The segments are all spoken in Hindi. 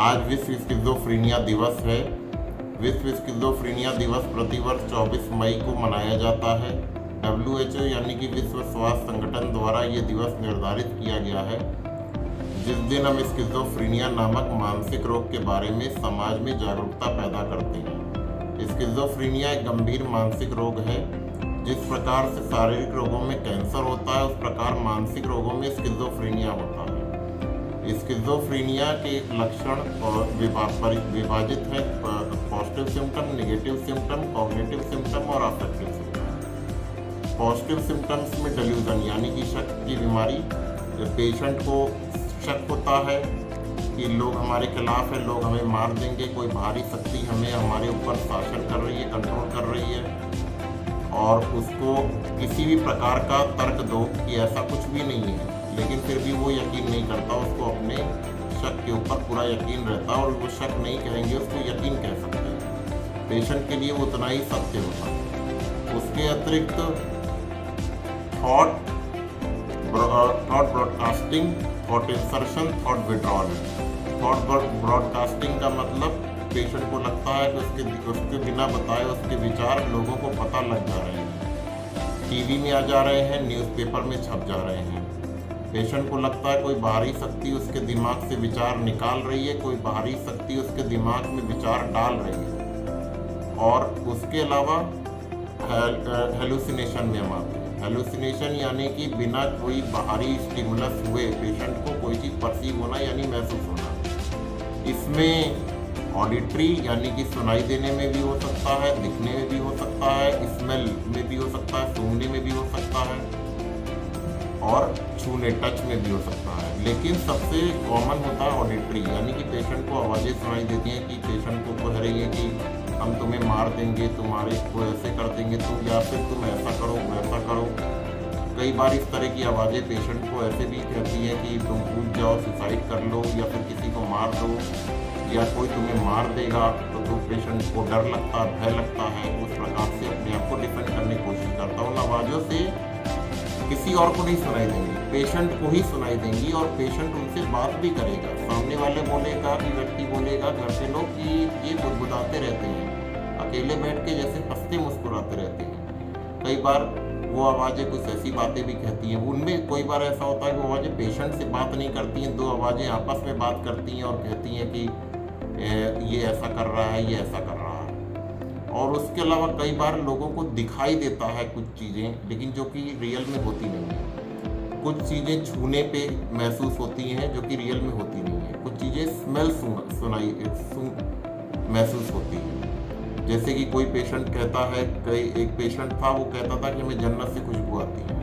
आज विश्व स्किज़ोफ्रेनिया दिवस है। विश्व स्किज़ोफ्रेनिया दिवस प्रतिवर्ष 24 मई को मनाया जाता है। WHO यानी कि विश्व स्वास्थ्य संगठन द्वारा ये दिवस निर्धारित किया गया है, जिस दिन हम स्किज़ोफ्रेनिया नामक मानसिक रोग के बारे में समाज में जागरूकता पैदा करते हैं। स्किज़ोफ्रेनिया एक गंभीर मानसिक रोग है। जिस प्रकार से शारीरिक रोगों में कैंसर होता है, उस प्रकार मानसिक रोगों में स्किज़ोफ्रेनिया होता है। स्किज़ोफ्रेनिया के लक्षण और विभाजित हैं: positive symptom, negative symptom, cognitive symptom और अफेक्टिव सिम्टम। पॉजिटिव सिम्टम्स में डेल्यूजन यानी कि शक की बीमारी। पेशेंट को शक होता है कि लोग हमारे खिलाफ है, लोग हमें मार देंगे, कोई बाहरी शक्ति हमें हमारे ऊपर शासन कर रही है, कंट्रोल कर रही है, और उसको किसी भी प्रकार का तर्क दो कि ऐसा कुछ भी नहीं है, लेकिन फिर भी वो यकीन नहीं करता। उसको अपने शक के ऊपर पूरा यकीन रहता है, और वो शक नहीं कहेंगे, उसको यकीन कह सकते हैं। पेशेंट के लिए वो उतना ही सत्य होता है। उसके अतिरिक्त thought broadcasting, thought insertion, thought withdrawal. Thought broadcasting का मतलब पेशेंट को लगता है कि उसके बिना बताए उसके विचार लोगों को पता लग जा रहे हैं, टीवी में आ जा रहे हैं, न्यूज़पेपर में छप जा रहे हैं। पेशेंट को लगता है कोई बाहरी शक्ति उसके दिमाग से विचार निकाल रही है, कोई बाहरी शक्ति उसके दिमाग में विचार डाल रही है। और उसके अलावा हेलुसिनेशन में हम आते हैं। हेलुसिनेशन यानी कि बिना कोई बाहरी स्टिमुलस हुए पेशेंट को कोई चीज़ परसीव होना यानी महसूस होना। इसमें ऑडिटरी यानी कि सुनाई देने में भी हो सकता है, दिखने में भी हो सकता है, स्मेल में भी हो सकता है, सूंघने में भी हो सकता है, और छूने टच में भी हो सकता है। लेकिन सबसे कॉमन होता है ऑडिटरी यानी कि पेशेंट को आवाज़ें सुनाई देती हैं कि पेशेंट को कह रही है कि हम तुम्हें मार देंगे, तुम्हारे को ऐसे कर देंगे, तुम या फिर तुम ऐसा करो वैसा करो। कई बार इस तरह की आवाज़ें पेशेंट को ऐसे भी कहती है कि तुम कूद जाओ, सुसाइड कर लो, या फिर किसी को मार दो, या कोई तुम्हें मार देगा। तो पेशेंट को डर लगता है, भय लगता है, उस प्रकार से अपने आप को डिफेंड करने की कोशिश करता है। उन आवाज़ों से किसी और को नहीं सुनाई देंगी, पेशेंट को ही सुनाई देंगी, और पेशेंट उनसे बात भी करेगा। सामने वाले बोलेगा कि व्यक्ति बोलेगा, घर के लोग, कि ये बुदबुदाते रहते हैं, अकेले बैठ के जैसे हंसते मुस्कुराते रहते हैं। कई बार वो आवाज़ें कुछ ऐसी बातें भी कहती हैं। उनमें कोई बार ऐसा होता है कि वो आवाज़ें पेशेंट से बात नहीं करती हैं, दो आवाज़ें आपस में बात करती हैं और कहती हैं कि ये ऐसा कर रहा है, ये ऐसा कर रहा है। और उसके अलावा कई बार लोगों को दिखाई देता है कुछ चीज़ें, लेकिन जो कि रियल में होती नहीं है। कुछ चीज़ें छूने पे महसूस होती हैं जो कि रियल में होती नहीं है। कुछ चीज़ें स्मेल महसूस होती हैं। जैसे कि कोई पेशेंट कहता है, एक पेशेंट था, वो कहता था कि हमें जन्नत से खुशबू आती है।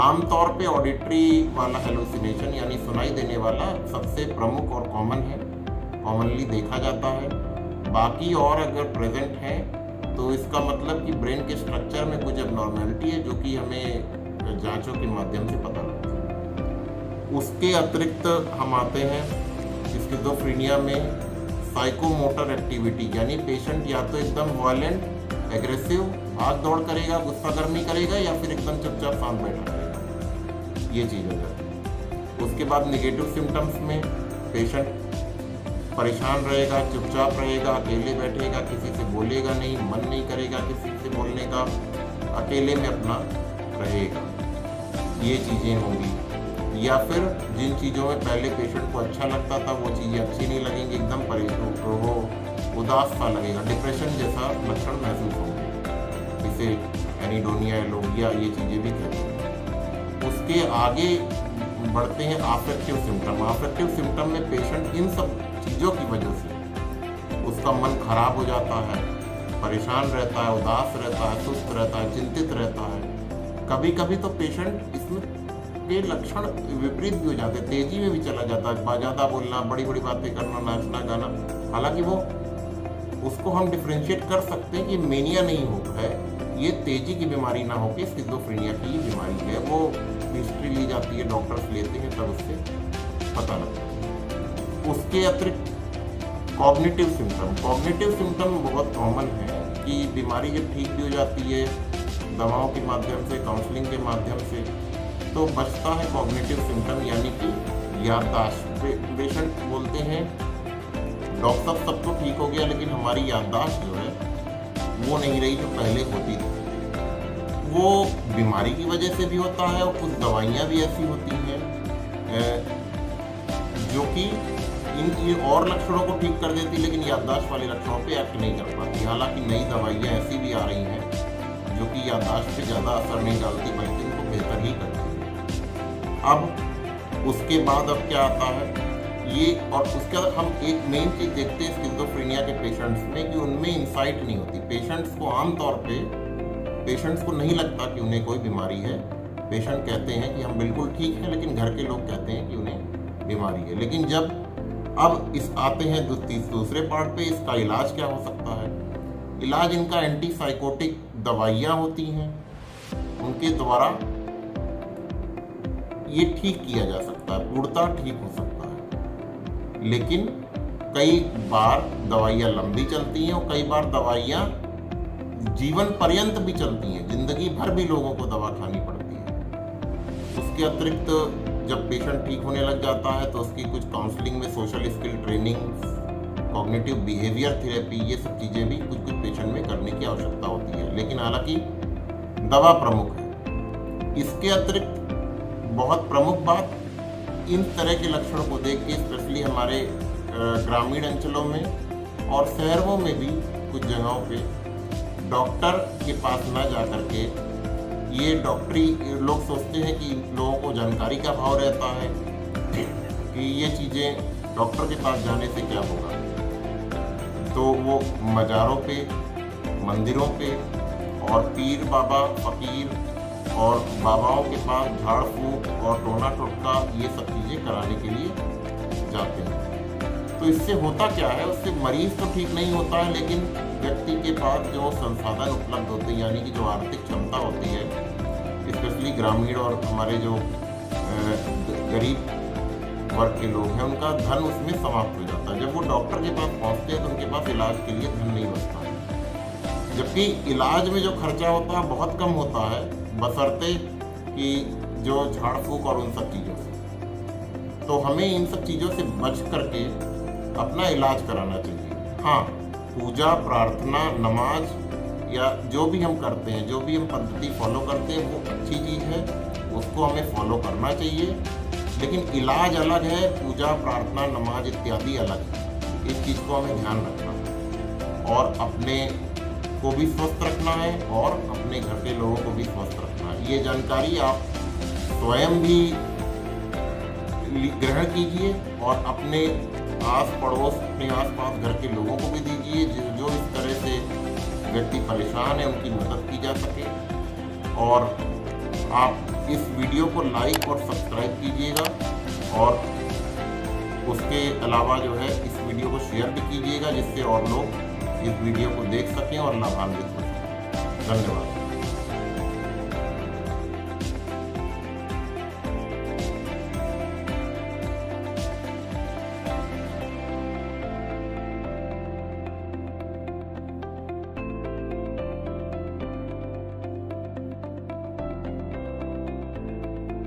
आमतौर पे ऑडिटरी वाला हेलुसिनेशन यानी सुनाई देने वाला सबसे प्रमुख और कॉमनली देखा जाता है। बाकी और अगर प्रेजेंट है तो इसका मतलब कि ब्रेन के स्ट्रक्चर में कुछ एबनॉर्मेलिटी है, जो कि हमें जांचों के माध्यम से पता लगता है। उसके अतिरिक्त हम आते हैं स्किज़ोफ्रेनिया में साइकोमोटर एक्टिविटी, यानी पेशेंट या तो एकदम वायलेंट, एग्रेसिव, भाग दौड़ करेगा, गुस्सा गर्मी करेगा, या फिर एकदम चुपचाप शांत बैठा रहेगा। ये चीज़ हो जाती है। उसके बाद नेगेटिव सिम्टम्स में पेशेंट परेशान रहेगा, चुपचाप रहेगा, अकेले बैठेगा, किसी से बोलेगा नहीं, मन नहीं करेगा किसी से बोलने का, अकेले में अपना रहेगा। ये चीज़ें होंगी। या फिर जिन चीज़ों में पहले पेशेंट को अच्छा लगता था वो चीज़ें अच्छी नहीं लगेंगी, एकदम वो उदास सा लगेगा, डिप्रेशन जैसा लक्षण महसूस होंगे, जिसे एनीडोनिया, एलोगिया, ये चीज़ें भी कहते हैं। उसके आगे बढ़ते हैं अफेक्टिव सिम्टम। अफेक्टिव सिम्टम में पेशेंट इन सब चीज़ों की वजह से उसका मन खराब हो जाता है, परेशान रहता है, उदास रहता है, सुस्त रहता है, चिंतित रहता है। कभी कभी तो पेशेंट इसमें के लक्षण विपरीत भी हो जाते हैं, तेजी में भी चला जाता है, ज़्यादा बोलना, बड़ी बड़ी बातें करना, नाचना गाना। हालांकि वो उसको हम डिफ्रेंशिएट कर सकते हैं कि मेनिया नहीं हो है, ये तेजी की बीमारी ना हो कि स्किज़ोफ्रेनिया की बीमारी है। वो हिस्ट्री ली जाती है, डॉक्टर्स लेते हैं, तब उससे पता लगता है। उसके अतिरिक्त कॉग्निटिव सिम्टम बहुत कॉमन है कि बीमारी जब ठीक भी हो जाती है दवाओं के माध्यम से, काउंसलिंग के माध्यम से, तो बचता है कॉग्निटिव सिम्टम यानी कि याददाश्त। पेशेंट बोलते हैं डॉक्टर साहब सब तो ठीक हो गया, लेकिन हमारी याददाश्त जो है वो नहीं रही जो पहले होती थी। वो बीमारी की वजह से भी होता है और कुछ दवाइयाँ भी ऐसी होती हैं जो कि इन और लक्षणों को ठीक कर देती, लेकिन याददाश्त वाले लक्षणों पे एक्ट नहीं कर पाती। हालांकि नई दवाइयाँ ऐसी भी आ रही हैं जो कि याददाश्त पे ज़्यादा असर नहीं डालती, बल्कि इनको बेहतर ही करती है। अब उसके बाद अब क्या आता है ये, और उसके बाद हम एक मेन चीज़ देखते हैं स्किज़ोफ्रेनिया के पेशेंट्स में कि उनमें इंसाइट नहीं होती। पेशेंट्स को आमतौर पे पेशेंट्स को नहीं लगता कि उन्हें कोई बीमारी है। पेशेंट कहते हैं कि हम बिल्कुल ठीक हैं, लेकिन घर के लोग कहते हैं कि उन्हें बीमारी है। लेकिन जब अब इस आते हैं दूसरे पार्ट पे, इसका इलाज क्या हो सकता है। इलाज इनका एंटीसाइकोटिक दवाइयाँ होती हैं, उनके द्वारा ये ठीक किया जा सकता है, पूर्णतः ठीक हो सकता है। लेकिन कई बार दवाइयाँ लंबी चलती हैं और कई बार दवाइयाँ जीवन पर्यंत भी चलती हैं, जिंदगी भर भी लोगों को दवा खानी पड़ती है। उसके अतिरिक्त जब पेशेंट ठीक होने लग जाता है तो उसकी कुछ काउंसलिंग में social skill training, cognitive behaviour therapy, ये सब चीज़ें भी कुछ पेशेंट में करने की आवश्यकता होती है। लेकिन हालांकि दवा प्रमुख है। इसके अतिरिक्त बहुत प्रमुख बात, इन तरह के लक्षणों को देख के स्पेशली हमारे ग्रामीण अंचलों में और शहरों में भी कुछ जगहों पे डॉक्टर के पास न जा कर के, ये डॉक्टरी लोग सोचते हैं कि लोगों को जानकारी का भाव रहता है कि ये चीज़ें डॉक्टर के पास जाने से क्या होगा, तो वो मज़ारों पे, मंदिरों पे और पीर बाबा, फकीर और बाबाओं के पास झाड़ फूक और टोना टोटका ये सब चीज़ें कराने के लिए जाते हैं। तो इससे होता क्या है, उससे मरीज तो ठीक नहीं होता है, लेकिन व्यक्ति के पास जो संसाधन उपलब्ध होते हैं, यानी कि जो आर्थिक क्षमता होती है, स्पेशली ग्रामीण और हमारे जो गरीब वर्ग के लोग हैं, उनका धन उसमें समाप्त हो जाता है। जब वो डॉक्टर के पास पहुंचते हैं तो उनके पास इलाज के लिए धन नहीं बचता है। जबकि इलाज में जो खर्चा होता है बहुत कम होता है, बशर्ते कि जो झाड़ फूक और उन सब चीज़ों से। तो हमें इन सब चीज़ों से बच करके अपना इलाज कराना चाहिए। हाँ, पूजा, प्रार्थना, नमाज या जो भी हम करते हैं, जो भी हम पद्धति फॉलो करते हैं, वो अच्छी चीज़ है, उसको हमें फॉलो करना चाहिए। लेकिन इलाज अलग है, पूजा, प्रार्थना, नमाज इत्यादि अलग है। इस चीज़ को हमें ध्यान रखना है और अपने को भी स्वस्थ रखना है और अपने घर के लोगों को भी स्वस्थ रखना है। ये जानकारी आप स्वयं भी ग्रहण कीजिए और अपने आस पड़ोस, अपने आसपास घर के लोगों को भी दीजिए, जो इस तरह से व्यक्ति परेशान है उनकी मदद की जा सके। और आप इस वीडियो को लाइक और सब्सक्राइब कीजिएगा और उसके अलावा जो है इस वीडियो को शेयर भी कीजिएगा, जिससे और लोग इस वीडियो को देख सकें और लाभान्वित हो सकें। धन्यवाद।